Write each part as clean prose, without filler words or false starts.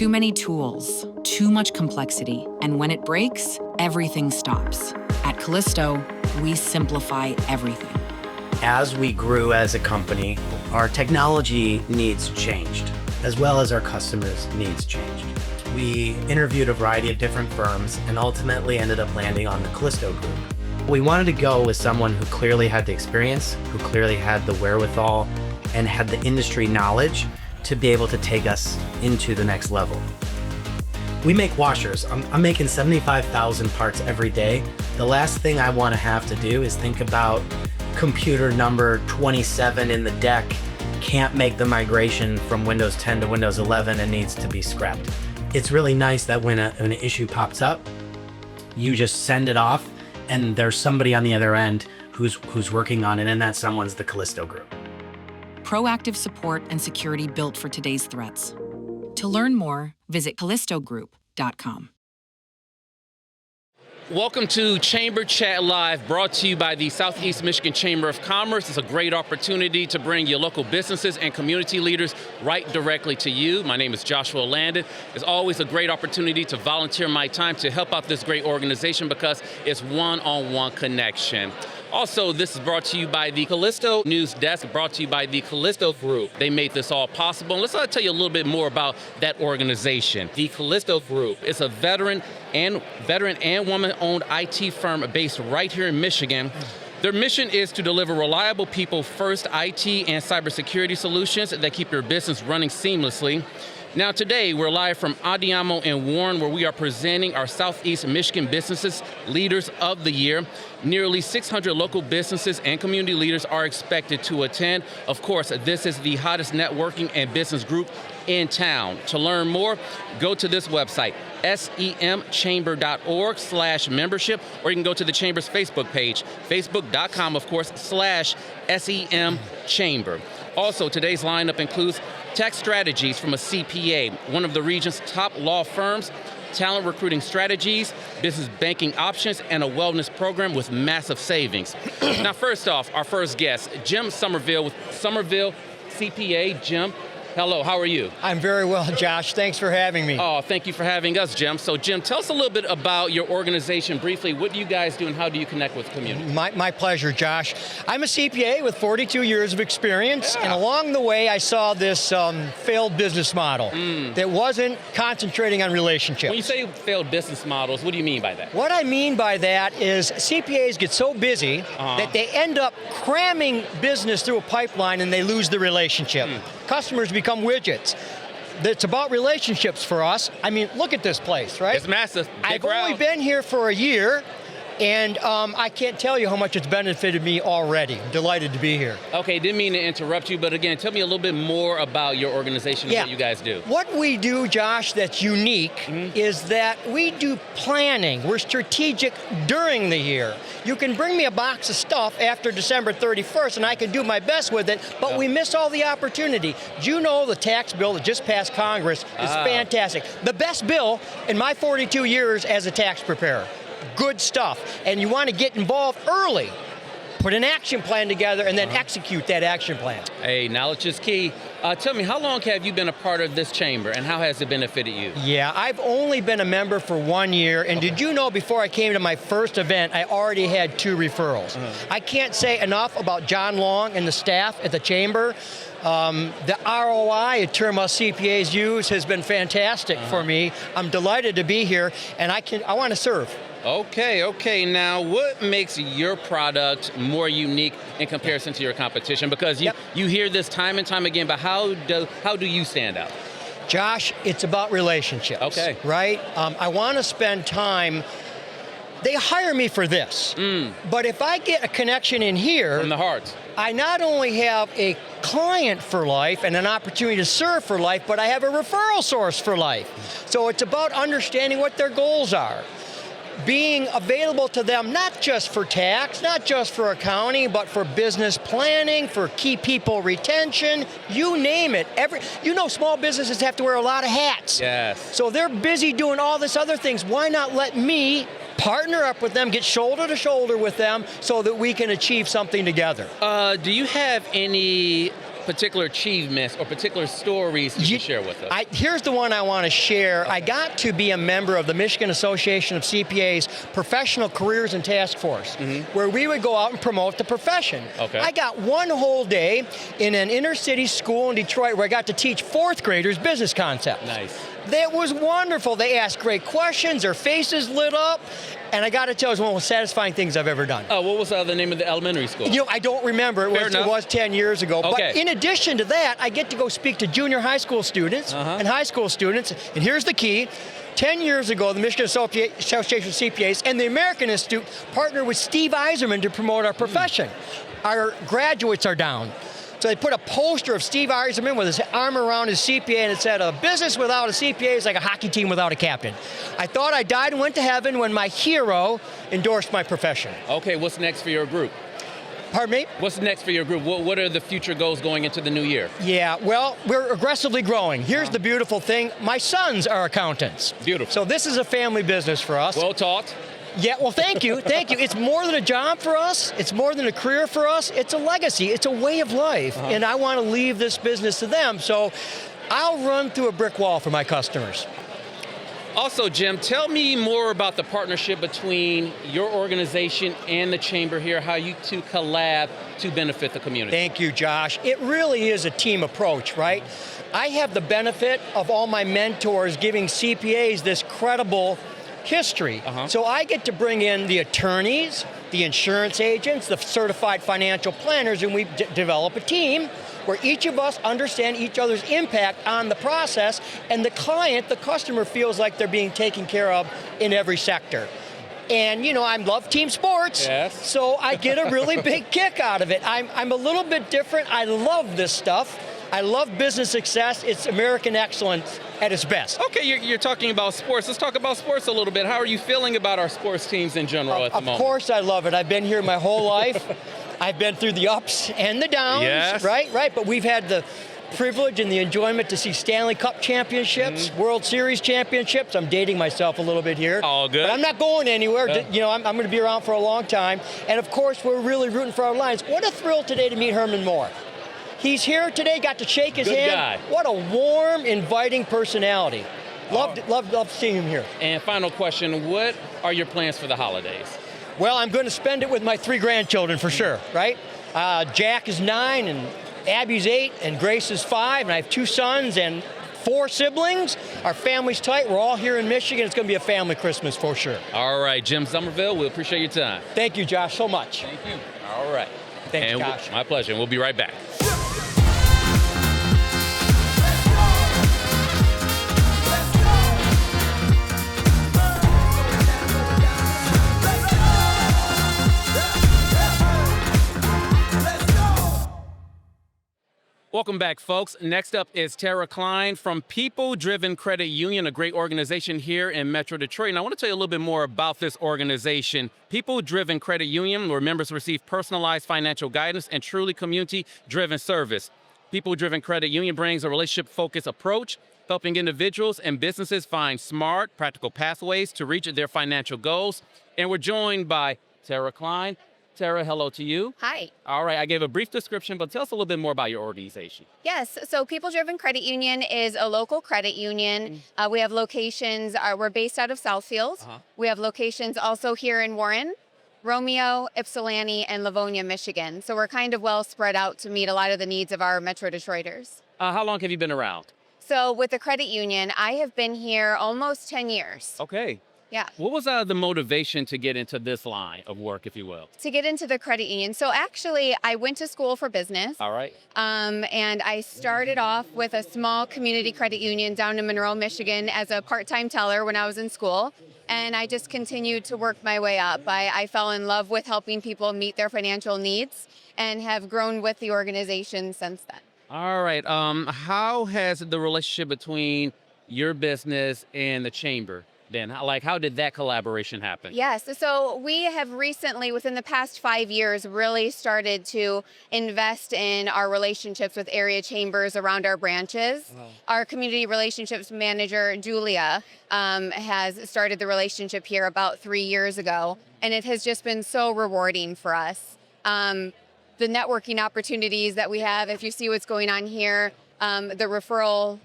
Too many tools, too much complexity, and when it breaks, everything stops. At Callisto, we simplify everything. As we grew as a company, our technology needs changed, as well as our customers' needs changed. We interviewed a variety of different firms and ultimately ended up landing on the Callisto Group. We wanted to go with someone who clearly had the experience, who clearly had the wherewithal, and had the industry knowledge to be able to take us into the next level. We make washers. I'm making 75,000 parts every day. The last thing I want to have to do is think about computer number 27 in the deck, can't make the migration from Windows 10 to Windows 11 and needs to be scrapped. It's really nice that when an issue pops up, you just send it off and there's somebody on the other end who's working on it, and that someone's the Callisto Group. Proactive support and security built for today's threats. To learn more, visit callistogroup.com. Welcome to Chamber Chat Live, brought to you by the Southeast Michigan Chamber of Commerce. It's a great opportunity to bring your local businesses and community leaders right directly to you. My name is Joshua Landon. It's always a great opportunity to volunteer my time to help out this great organization because it's one-on-one connection. Also, this is brought to you by the Callisto News Desk, brought to you by the Callisto Group. They made this all possible. And let's tell you a little bit more about that organization. The Callisto Group is a veteran and woman-owned IT firm based right here in Michigan. Their mission is to deliver reliable people-first IT and cybersecurity solutions that keep your business running seamlessly. Now today, we're live from Addiamo and Warren, where we are presenting our Southeast Michigan Businesses Leaders of the Year. Nearly 600 local businesses and community leaders are expected to attend. Of course, this is the hottest networking and business group in town. To learn more, go to this website, semchamber.org/membership, or you can go to the Chamber's Facebook page, facebook.com, of course, /SEMchamber. Also, today's lineup includes tax strategies from a CPA, one of the region's top law firms, talent recruiting strategies, business banking options, and a wellness program with massive savings. Now, first off, our first guest, Jim Somerville with Somerville CPA. Jim, hello, how are you? I'm very well, Josh. Thanks for having me. Oh, thank you for having us, Jim. So, Jim, tell us a little bit about your organization briefly. What do you guys do and how do you connect with the community? My pleasure, Josh. I'm a CPA with 42 years of experience, and along the way, I saw this failed business model that wasn't concentrating on relationships. When you say failed business models, what do you mean by that? What I mean by that is CPAs get so busy that they end up cramming business through a pipeline and they lose the relationship. Customers become widgets. It's about relationships for us. I mean, look at this place, right? It's massive. I've only been here for a year, and I can't tell you how much it's benefited me already. I'm delighted to be here. Okay, didn't mean to interrupt you, but again, tell me a little bit more about your organization and what you guys do. What we do, Josh, that's unique is that we do planning. We're strategic during the year. You can bring me a box of stuff after December 31st, and I can do my best with it, but we miss all the opportunity. Do you know the tax bill that just passed Congress is fantastic? The best bill in my 42 years as a tax preparer. Good stuff. And you want to get involved early. Put an action plan together and then execute that action plan. Hey, knowledge is key. Tell me, how long have you been a part of this chamber and how has it benefited you? Yeah, I've only been a member for 1 year, and did you know before I came to my first event, I already had 2 referrals. I can't say enough about John Long and the staff at the chamber. The ROI, a term us CPAs use, has been fantastic for me. I'm delighted to be here, and I want to serve. Okay. Now, what makes your product more unique in comparison to your competition? Because you hear this time and time again, but how do you stand out? Josh, it's about relationships. Okay. Right? I want to spend time. They hire me for this, but if I get a connection in here, from the heart, I not only have a client for life and an opportunity to serve for life, but I have a referral source for life. So it's about understanding what their goals are. Being available to them, not just for tax, not just for accounting, but for business planning, for key people retention, you name it. Small businesses have to wear a lot of hats. Yes. So they're busy doing all this other things. Why not let me partner up with them, get shoulder to shoulder with them so that we can achieve something together? Do you have any particular achievements or particular stories you can share with us? Here's the one I want to share. I got to be a member of the Michigan Association of CPAs Professional Careers and Task Force, where we would go out and promote the profession. Okay. I got one whole day in an inner city school in Detroit where I got to teach fourth graders business concepts. Nice. That was wonderful. They asked great questions, their faces lit up, and I got to tell you, it was one of the most satisfying things I've ever done. What was the name of the elementary school? You know, I don't remember. It was 10 years ago. Okay. But in addition to that, I get to go speak to junior high school students and high school students. And here's the key. 10 years ago, the Michigan Association of CPAs and the American Institute partnered with Steve Eiserman to promote our profession. Our graduates are down. So they put a poster of Steve Eiserman with his arm around his CPA, and it said, a business without a CPA is like a hockey team without a captain. I thought I died and went to heaven when my hero endorsed my profession. Okay, what's next for your group? Pardon me? What's next for your group? What are the future goals going into the new year? Yeah, well, we're aggressively growing. Here's the beautiful thing. My sons are accountants. Beautiful. So this is a family business for us. Well taught. Yeah, well, thank you. Thank you. It's more than a job for us. It's more than a career for us. It's a legacy. It's a way of life. And I want to leave this business to them. So I'll run through a brick wall for my customers. Also, Jim, tell me more about the partnership between your organization and the Chamber here, how you two collab to benefit the community. Thank you, Josh. It really is a team approach, right? I have the benefit of all my mentors giving CPAs this credible history. So I get to bring in the attorneys, the insurance agents, the certified financial planners, and we develop a team where each of us understand each other's impact on the process, and the client, the customer, feels like they're being taken care of in every sector. And you know, I love team sports, so I get a really big kick out of it. I'm a little bit different. I love this stuff. I love business success. It's American excellence at its best. Okay, you're talking about sports. Let's talk about sports a little bit. How are you feeling about our sports teams in general at the moment? Of course I love it. I've been here my whole life. I've been through the ups and the downs, right? But we've had the privilege and the enjoyment to see Stanley Cup championships, World Series championships. I'm dating myself a little bit here. All good. But I'm not going anywhere. You know, I'm going to be around for a long time. And of course, we're really rooting for our Lions. What a thrill today to meet Herman Moore. He's here today, got to shake his hand. Guy. What a warm, inviting personality. Love seeing him here. And final question, what are your plans for the holidays? Well, I'm going to spend it with my 3 grandchildren for sure, right? Jack is 9, and Abby's 8, and Grace is 5, and I have 2 sons and 4 siblings. Our family's tight. We're all here in Michigan. It's going to be a family Christmas for sure. All right, Jim Somerville, we appreciate your time. Thank you, Josh, so much. Thank you. All right. Thanks, Josh. My pleasure, and we'll be right back. Welcome back, folks. Next up is Tara Klein from People Driven Credit Union, a great organization here in Metro Detroit. And I want to tell you a little bit more about this organization. People Driven Credit Union, where members receive personalized financial guidance and truly community-driven service. People Driven Credit Union brings a relationship-focused approach, helping individuals and businesses find smart, practical pathways to reach their financial goals. And we're joined by Tara Klein. Tara, hello to you. Hi. All right, I gave a brief description, but tell us a little bit more about your organization. Yes, so People Driven Credit Union is a local credit union. We have locations, we're based out of Southfield. We have locations also here in Warren, Romeo, Ypsilanti, and Livonia, Michigan. So we're kind of well spread out to meet a lot of the needs of our Metro Detroiters. How long have you been around? So with the credit union, I have been here almost 10 years. Okay. Yeah. What was the motivation to get into this line of work, if you will? To get into the credit union. So actually, I went to school for business. All right. And I started off with a small community credit union down in Monroe, Michigan as a part-time teller when I was in school. And I just continued to work my way up. I fell in love with helping people meet their financial needs and have grown with the organization since then. All right. How has the relationship between your business and the chamber been? How did that collaboration happen? Yes, so we have recently, within the past 5 years, really started to invest in our relationships with area chambers around our branches. Our community relationships manager, Julia, has started the relationship here about 3 years ago, and it has just been so rewarding for us. the networking opportunities that we have. If you see what's going on here, the referral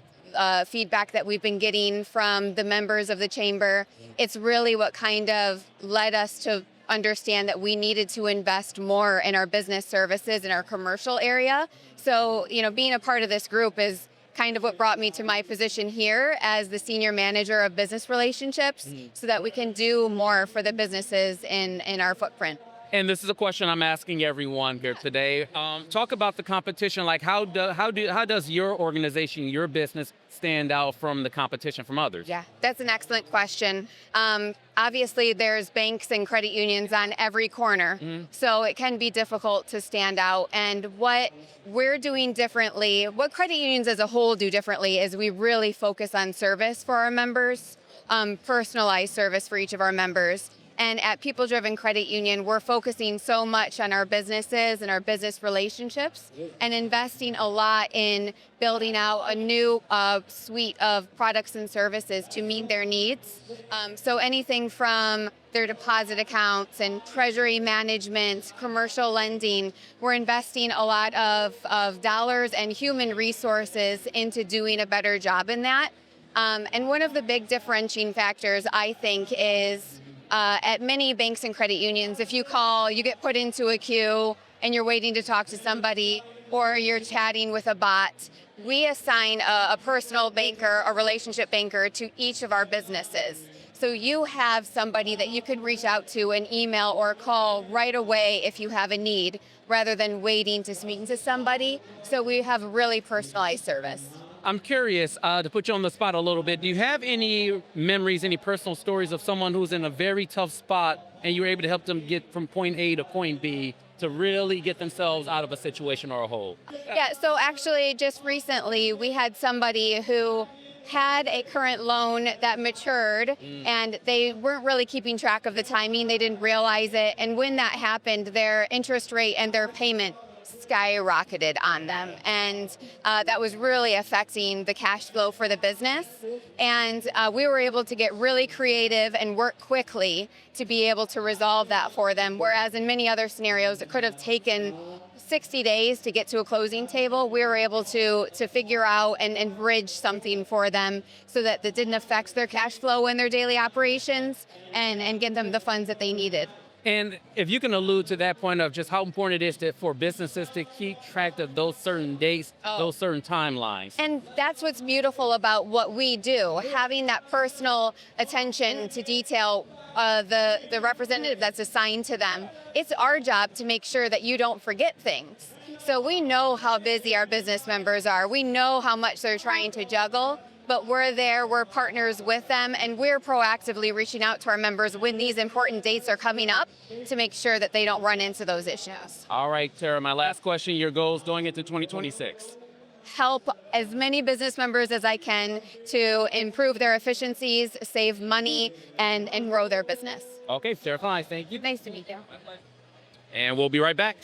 feedback that we've been getting from the members of the chamber, it's really what kind of led us to understand that we needed to invest more in our business services in our commercial area. So, being a part of this group is kind of what brought me to my position here as the senior manager of business relationships, so that we can do more for the businesses in our footprint. And this is a question I'm asking everyone here today. Talk about the competition. Like, how does your organization, your business, stand out from the competition from others? Yeah, that's an excellent question. Obviously, there's banks and credit unions on every corner, so it can be difficult to stand out. And what we're doing differently, what credit unions as a whole do differently, is we really focus on service for our members, personalized service for each of our members. And at People Driven Credit Union, we're focusing so much on our businesses and our business relationships and investing a lot in building out a new suite of products and services to meet their needs. So anything from their deposit accounts and treasury management, commercial lending, we're investing a lot of dollars and human resources into doing a better job in that. And one of the big differentiating factors, I think, is at many banks and credit unions, if you call, you get put into a queue and you're waiting to talk to somebody, or you're chatting with a bot. We assign a personal banker, a relationship banker, to each of our businesses. So you have somebody that you could reach out to an email or call right away if you have a need, rather than waiting to speak to somebody. So we have really personalized service. I'm curious, to put you on the spot a little bit, do you have any memories, any personal stories of someone who's in a very tough spot and you were able to help them get from point A to point B to really get themselves out of a situation or a hole? Yeah, so actually just recently we had somebody who had a current loan that matured and they weren't really keeping track of the timing. They didn't realize it. And when that happened, their interest rate and their payment skyrocketed on them, and that was really affecting the cash flow for the business. And we were able to get really creative and work quickly to be able to resolve that for them, whereas in many other scenarios it could have taken 60 days to get to a closing table. We were able to figure out and bridge something for them so that didn't affect their cash flow in their daily operations, and get them the funds that they needed. And if you can allude to that point of just how important it is for businesses to keep track of those certain dates, those certain timelines. And that's what's beautiful about what we do, having that personal attention to detail, the representative that's assigned to them. It's our job to make sure that you don't forget things. So we know how busy our business members are. We know how much they're trying to juggle. But we're there, we're partners with them, and we're proactively reaching out to our members when these important dates are coming up to make sure that they don't run into those issues. All right, Tara, my last question, your goals going into 2026? Help as many business members as I can to improve their efficiencies, save money, and grow their business. Okay, Sarah Klein, thank you. Nice to meet you. And we'll be right back.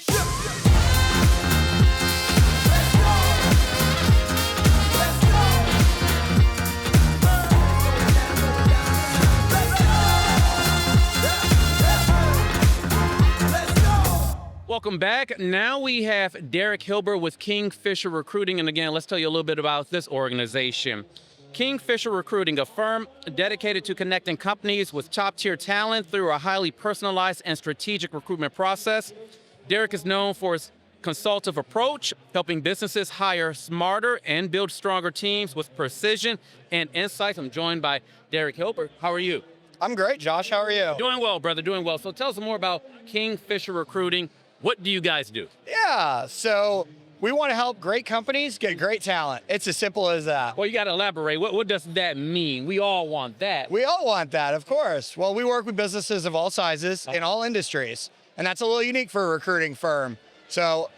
Welcome back. Now we have Derek Hilbert with Kingfisher Recruiting. And again, let's tell you a little bit about this organization. Kingfisher Recruiting, a firm dedicated to connecting companies with top-tier talent through a highly personalized and strategic recruitment process. Derek is known for his consultative approach, helping businesses hire smarter and build stronger teams with precision and insights. I'm joined by Derek Hilbert. How are you? I'm great, Josh. How are you? Doing well, brother, doing well. So tell us more about Kingfisher Recruiting. What do you guys do? Yeah, so we want to help great companies get great talent. It's as simple as that. Well, you got to elaborate. What does that mean? We all want that. We all want that, of course. Well, we work with businesses of all sizes in all industries, and that's a little unique for a recruiting firm. So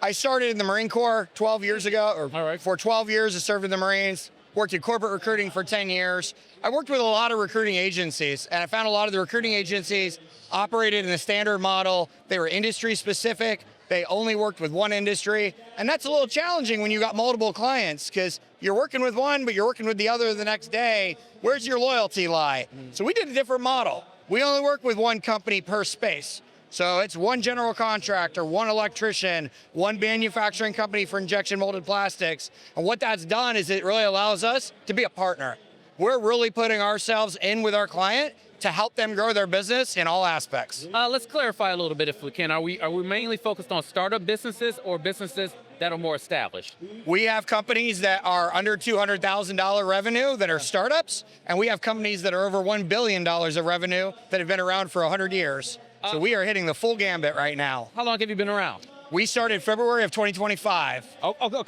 I started in the Marine Corps 12 years ago, or for 12 years I served in the Marines, worked in corporate recruiting for 10 years. I worked with a lot of recruiting agencies, and I found a lot of the recruiting agencies operated in a standard model. They were industry specific. They only worked with one industry. And that's a little challenging when you got multiple clients, because you're working with one, but you're working with the other the next day. Where's your loyalty lie? So we did a different model. We only work with one company per space. So it's one general contractor, one electrician, one manufacturing company for injection molded plastics. And what that's done is it really allows us to be a partner. We're really putting ourselves in with our client to help them grow their business in all aspects. Let's clarify a little bit if we can. Are we mainly focused on startup businesses or businesses that are more established? We have companies that are under $200,000 revenue that are startups, and we have companies that are over $1 billion of revenue that have been around for 100 years. So we are hitting the full gambit right now. How long have you been around? We started February of 2025.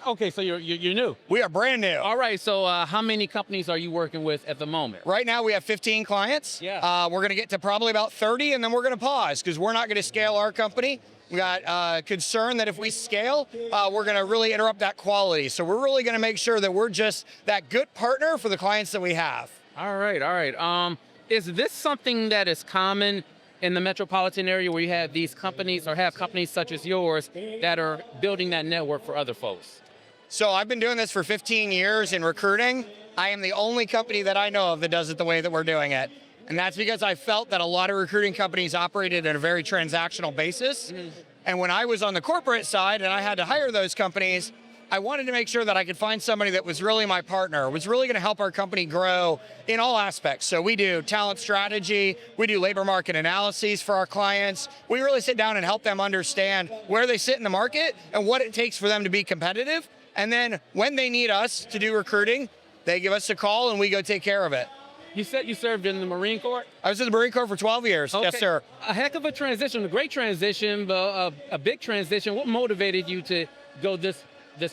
Okay, so you're new. We are brand new. All right, so how many companies are you working with at the moment? Right now we have 15 clients. Yeah. We're going to get to probably about 30, and then we're going to pause because we're not going to scale our company. We got concern that if we scale, we're going to really interrupt that quality. So we're really going to make sure that we're just that good partner for the clients that we have. All right. Is this something that is common in the metropolitan area where you have these companies or have companies such as yours that are building that network for other folks? So I've been doing this for 15 years in recruiting. I am the only company that I know of that does it the way that we're doing it. And that's because I felt that a lot of recruiting companies operated at a very transactional basis. And when I was on the corporate side and I had to hire those companies, I wanted to make sure that I could find somebody that was really my partner, was really going to help our company grow in all aspects. So we do talent strategy, we do labor market analyses for our clients. We really sit down and help them understand where they sit in the market and what it takes for them to be competitive. And then when they need us to do recruiting, they give us a call and we go take care of it. You said you served in the Marine Corps? I was in the Marine Corps for 12 years. Okay. Yes, sir. A heck of a transition, a great transition, but a big transition. What motivated you to go this?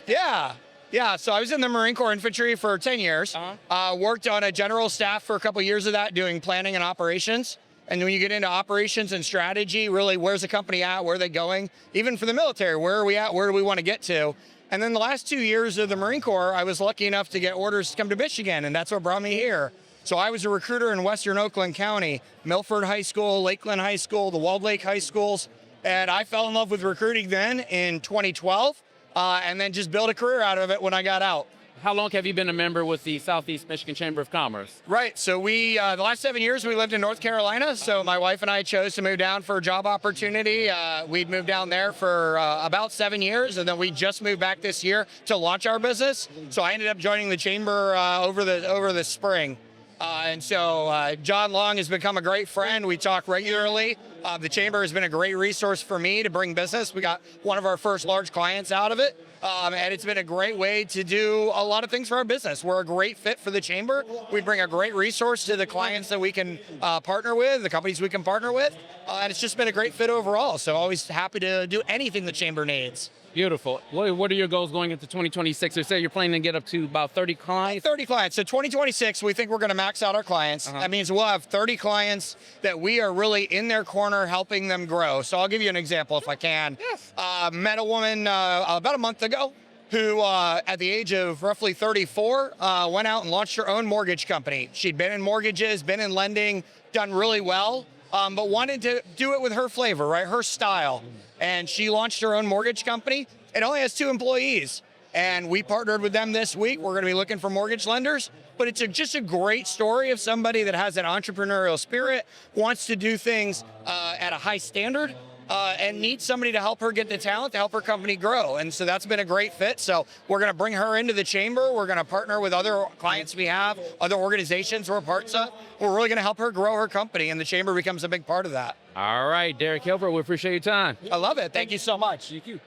Yeah. So I was in the Marine Corps Infantry for 10 years. Worked on a general staff for a couple of years of that, doing planning and operations. And when you get into operations and strategy, really, where's the company at? Where are they going? Even for the military, where are we at? Where do we want to get to? And then the last 2 years of the Marine Corps, I was lucky enough to get orders to come to Michigan, and that's what brought me here. So I was a recruiter in Western Oakland County, Milford High School, Lakeland High School, the Walled Lake High Schools. And I fell in love with recruiting then in 2012. And then just build a career out of it when I got out. How long have you been a member with the Southeast Michigan Chamber of Commerce? Right, so we, the last 7 years we lived in North Carolina, so my wife and I chose to move down for a job opportunity. We'd moved down there for about 7 years, and then we just moved back this year to launch our business. So I ended up joining the chamber over the spring. And so John Long has become a great friend. We talk regularly. The chamber has been a great resource for me to bring business. We got one of our first large clients out of it. And it's been a great way to do a lot of things for our business. We're a great fit for the chamber. We bring a great resource to the clients that we can partner with, the companies we can partner with. And it's just been a great fit overall. So always happy to do anything the chamber needs. Beautiful. What are your goals going into 2026? You say you're planning to get up to about 30 clients? 30 clients. So 2026, we think we're going to max out our clients. That means we'll have 30 clients that we are really in their corner helping them grow. So I'll give you an example if I can. Yes. Met a woman about a month ago who, at the age of roughly 34, went out and launched her own mortgage company. She'd been in mortgages, been in lending, done really well, but wanted to do it with her flavor, right? Her style. And she launched her own mortgage company. It only has 2 employees. And we partnered with them this week. We're going to be looking for mortgage lenders. But it's just a great story of somebody that has an entrepreneurial spirit, wants to do things at a high standard, and needs somebody to help her get the talent to help her company grow. And so that's been a great fit. So we're going to bring her into the chamber. We're going to partner with other clients we have, other organizations we're parts of. We're really going to help her grow her company, and the chamber becomes a big part of that. All right, Derek Hilbert, we appreciate your time. I love it. Thank you so much. Thank you.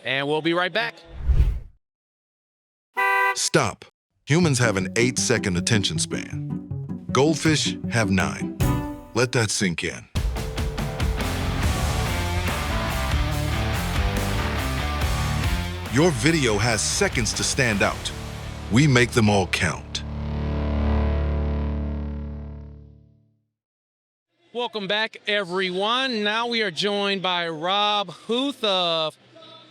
And we'll be right back. Stop. Humans have an 8-second attention span. Goldfish have 9. Let that sink in. Your video has seconds to stand out. We make them all count. Welcome back, everyone. Now we are joined by Rob Huth of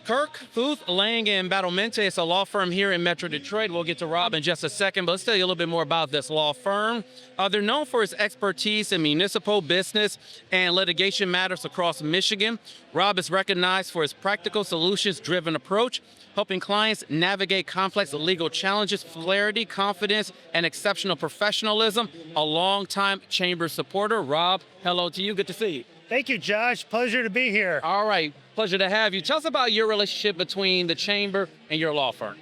Kirk, Huth, Lang & Battlemente. It's a law firm here in Metro Detroit. We'll get to Rob in just a second, but let's tell you a little bit more about this law firm. They're known for its expertise in municipal business and litigation matters across Michigan. Rob is recognized for his practical solutions-driven approach, helping clients navigate complex legal challenges, clarity, confidence, and exceptional professionalism. A longtime chamber supporter. Rob, hello to you. Good to see you. Thank you, Josh. Pleasure to be here. All right, pleasure to have you. Tell us about your relationship between the chamber and your law firm.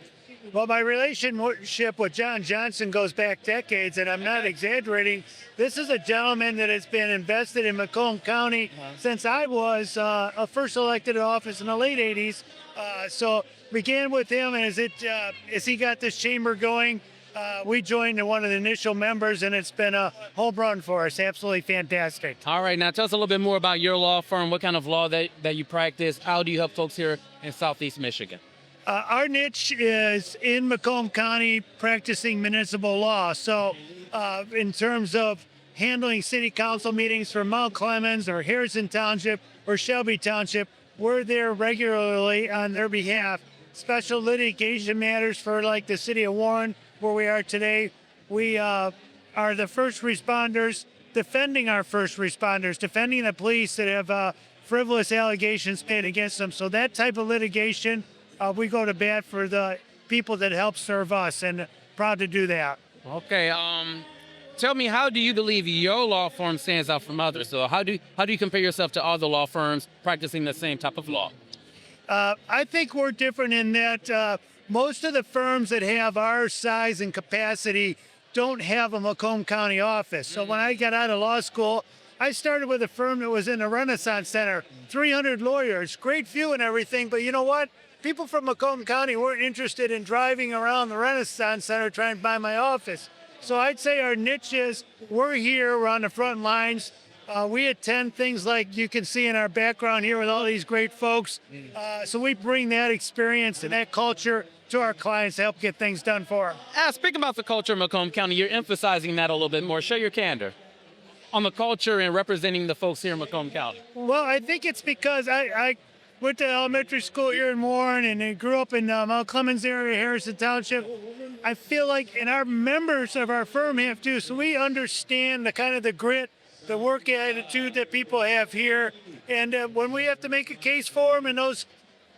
Well, my relationship with John Johnson goes back decades, and I'm not exaggerating. This is a gentleman that has been invested in Macomb County since I was first elected to office in the late 80s. So began with him, and as he got this chamber going, we joined one of the initial members, and it's been a home run for us. Absolutely fantastic. All right, now tell us a little bit more about your law firm. What kind of law that you practice? How do you help folks here in Southeast Michigan? Our niche is in Macomb County practicing municipal law. So in terms of handling city council meetings for Mount Clemens or Harrison Township or Shelby Township, we're there regularly on their behalf. Special litigation matters for like the city of Warren, where we are today. We are the first responders defending our first responders, defending the police that have frivolous allegations made against them. So that type of litigation, we go to bat for the people that help serve us, and proud to do that. Okay, tell me, how do you believe your law firm stands out from others? So how do you compare yourself to other law firms practicing the same type of law? I think we're different in that most of the firms that have our size and capacity don't have a Macomb County office. So when I got out of law school, I started with a firm that was in the Renaissance Center, 300 lawyers, great view and everything, but you know what? People from Macomb County weren't interested in driving around the Renaissance Center trying to buy my office. So I'd say our niche is we're here, we're on the front lines. We attend things like you can see in our background here with all these great folks. So we bring that experience and that culture to our clients to help get things done for them. Speaking about the culture of Macomb County, you're emphasizing that a little bit more. Show your candor on the culture and representing the folks here in Macomb County. Well, I think it's because I went to elementary school here in Warren and I grew up in Mount Clemens area, Harrison Township. I feel like, and our members of our firm have too, so we understand the kind of the grit, the work attitude that people have here. And when we have to make a case for them and those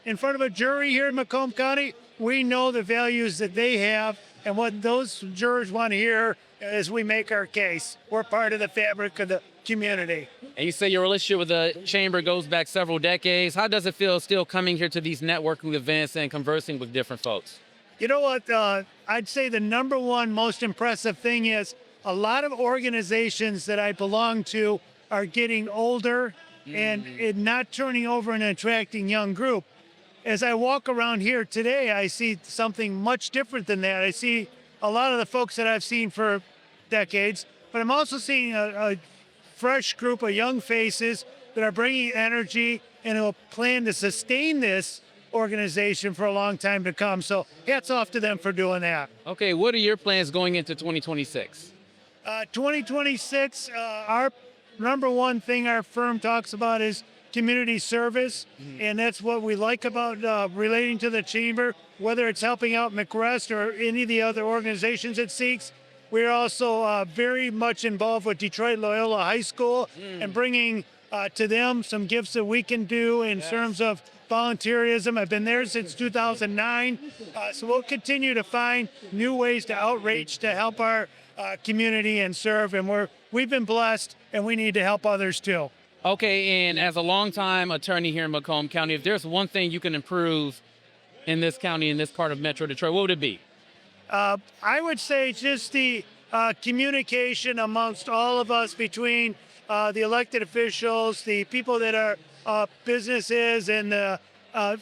in front of a jury here in Macomb County, we know the values that they have and what those jurors want to hear as we make our case. We're part of the fabric of the community. And you say your relationship with the chamber goes back several decades. How does it feel still coming here to these networking events and conversing with different folks? You know what? I'd say the number one most impressive thing is a lot of organizations that I belong to are getting older and not turning over and attracting young group. As I walk around here today, I see something much different than that. I see a lot of the folks that I've seen for decades, but I'm also seeing a fresh group of young faces that are bringing energy and will plan to sustain this organization for a long time to come. So hats off to them for doing that. Okay, what are your plans going into 2026? 2026, our number one thing our firm talks about is community service, and that's what we like about relating to the chamber, whether it's helping out McRest or any of the other organizations it seeks. We're also very much involved with Detroit Loyola High School and bringing to them some gifts that we can do in terms of volunteerism. I've been there since 2009, so we'll continue to find new ways to outreach to help our community and serve, and we've been blessed, and we need to help others too. Okay, and as a longtime attorney here in Macomb County, if there's one thing you can improve in this county, in this part of Metro Detroit, what would it be? I would say just the communication amongst all of us between the elected officials, the people that are businesses, and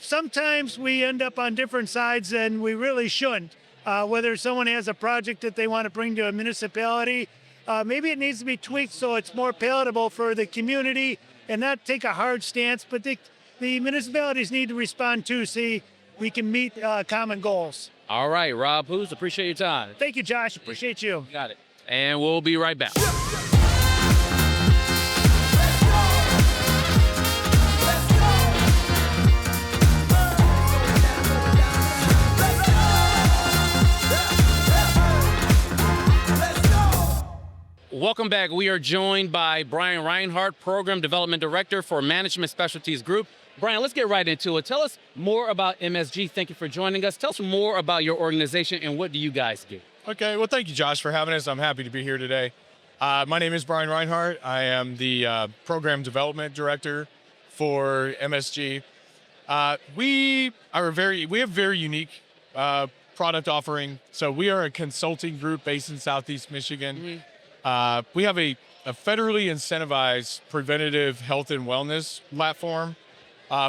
sometimes we end up on different sides and we really shouldn't. Whether someone has a project that they want to bring to a municipality, maybe it needs to be tweaked so it's more palatable for the community and not take a hard stance, but the municipalities need to respond too, see we can meet common goals. All right, Rob Hoos, appreciate your time. Thank you, Josh. Appreciate you. Got it. And we'll be right back. Welcome back. We are joined by Brian Reinhardt, Program Development Director for Management Specialties Group. Brian, let's get right into it. Tell us more about MSG. Thank you for joining us. Tell us more about your organization and what do you guys do? Okay, well, thank you, Josh, for having us. I'm happy to be here today. My name is Brian Reinhardt. I am the Program Development Director for MSG. We have very unique product offering. So we are a consulting group based in Southeast Michigan. We have a federally incentivized preventative health and wellness platform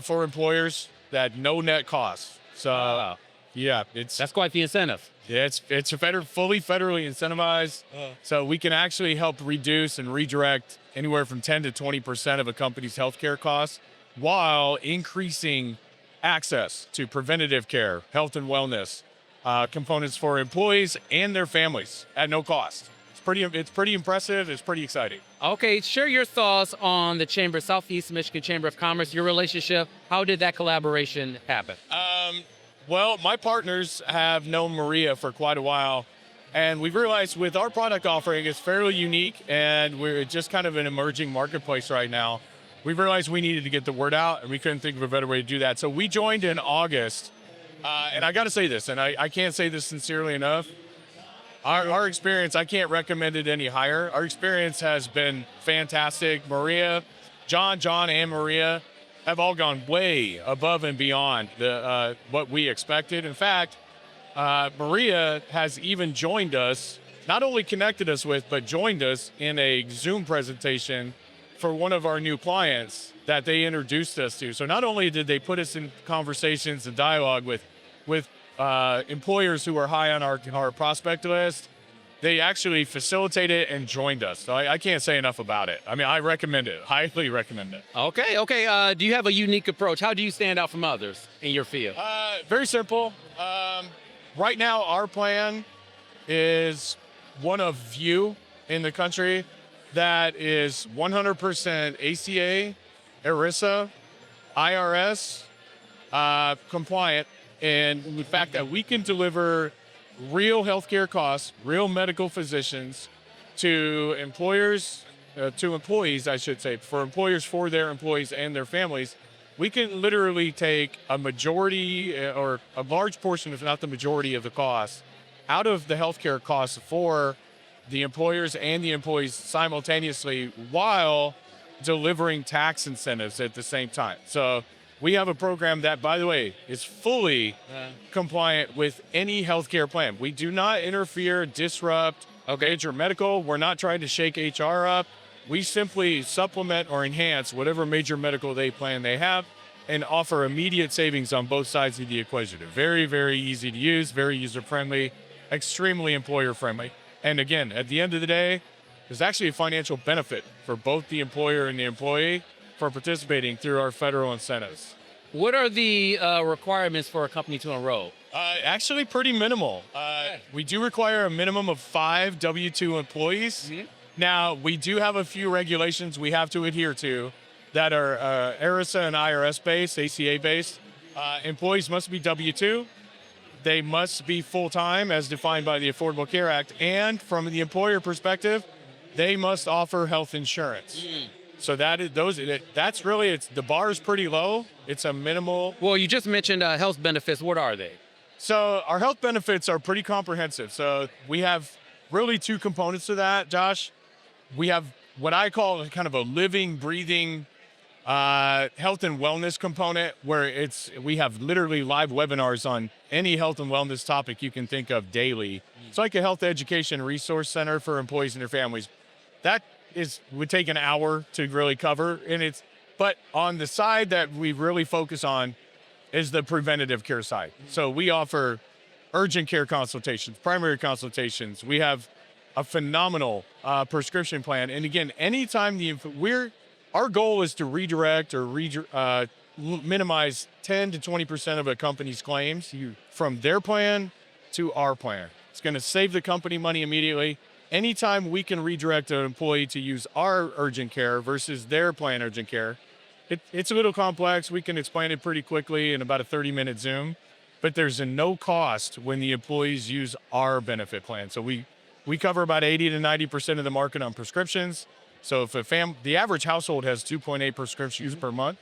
for employers that no net cost. So yeah, That's quite the incentive. it's fully federally incentivized. So we can actually help reduce and redirect anywhere from 10 to 20% of a company's healthcare costs while increasing access to preventative care, health and wellness components for employees and their families at no cost. It's pretty impressive. It's pretty exciting. Okay, share your thoughts on the Chamber, Southeast Michigan Chamber of Commerce, your relationship. How did that collaboration happen? Well, my partners have known Maria for quite a while, and we've realized with our product offering, it's fairly unique, and we're just kind of an emerging marketplace right now. We realized we needed to get the word out, and we couldn't think of a better way to do that. So we joined in August, and I got to say this, and I can't say this sincerely enough. Our experience, I can't recommend it any higher. Our experience has been fantastic. Maria, John, and Maria have all gone way above and beyond what we expected. In fact, Maria has even joined us, not only connected us with, but joined us in a Zoom presentation for one of our new clients that they introduced us to. So not only did they put us in conversations and dialogue with employers who are high on our prospect list, they actually facilitated and joined us. So I can't say enough about it. I mean, I recommend it, highly recommend it. Okay. Do you have a unique approach? How do you stand out from others in your field? Very simple. Right now, our plan is one of few in the country that is 100% ACA, ERISA, IRS compliant, and the fact that we can deliver real healthcare costs, real medical physicians to employers, to employees, I should say, for employers for their employees and their families. We can literally take a majority or a large portion, if not the majority of the costs, out of the healthcare costs for the employers and the employees simultaneously while delivering tax incentives at the same time. So we have a program that, by the way, is fully compliant with any healthcare plan. We do not interfere, disrupt, major medical. We're not trying to shake HR up. We simply supplement or enhance whatever major medical plan they have and offer immediate savings on both sides of the equation. Very, very easy to use, very user-friendly, extremely employer-friendly. And again, at the end of the day, there's actually a financial benefit for both the employer and the employee for participating through our federal incentives. What are the requirements for a company to enroll? Actually pretty minimal. We do require a minimum of 5 W-2 employees. Now, we do have a few regulations we have to adhere to that are ERISA and IRS based, ACA based. Employees must be W-2. They must be full-time as defined by the Affordable Care Act. And from the employer perspective, they must offer health insurance. So that's really, the bar is pretty low. It's a minimal. Well, you just mentioned health benefits. What are they? So our health benefits are pretty comprehensive. So we have really 2 components to that, Josh. We have what I call kind of a living, breathing health and wellness component where we have literally live webinars on any health and wellness topic you can think of daily. It's like a health education resource center for employees and their families. That would take an hour to really cover, but on the side that we really focus on is the preventative care side. So we offer urgent care consultations, primary consultations. We have a phenomenal prescription plan. And again, anytime our goal is to redirect or minimize 10 to 20% of a company's claims from their plan to our plan. It's going to save the company money immediately. Anytime we can redirect an employee to use our urgent care versus their plan urgent care, it's a little complex. We can explain it pretty quickly in about a 30-minute Zoom, but there's a no cost when the employees use our benefit plan. So we cover about 80 to 90% of the market on prescriptions. So if the average household has 2.8 prescriptions per month,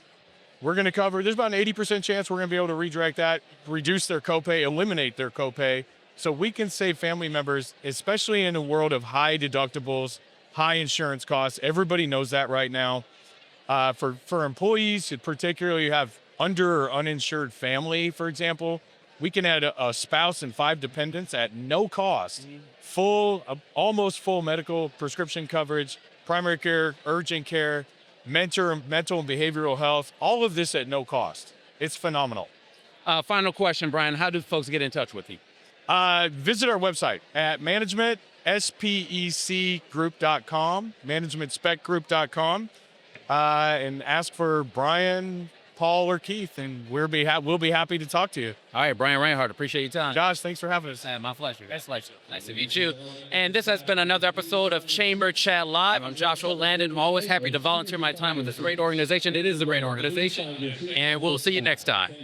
there's about an 80% chance we're going to be able to redirect that, reduce their copay, eliminate their copay. So we can save family members, especially in a world of high deductibles, high insurance costs. Everybody knows that right now. For employees, particularly you have under or uninsured family, for example, we can add a spouse and 5 dependents at no cost, almost full medical prescription coverage, primary care, urgent care, mental and behavioral health, all of this at no cost. It's phenomenal. Final question, Brian. How do folks get in touch with you? Visit our website at managementspecgroup.com, managementspecgroup.com, and ask for Brian, Paul, or Keith, and we'll be happy to talk to you. All right, Brian Reinhardt, appreciate your time. Josh, thanks for having us. My pleasure. Nice to meet you. And this has been another episode of Chamber Chat Live. I'm Joshua Landon. I'm always happy to volunteer my time with this great organization. It is a great organization. And we'll see you next time.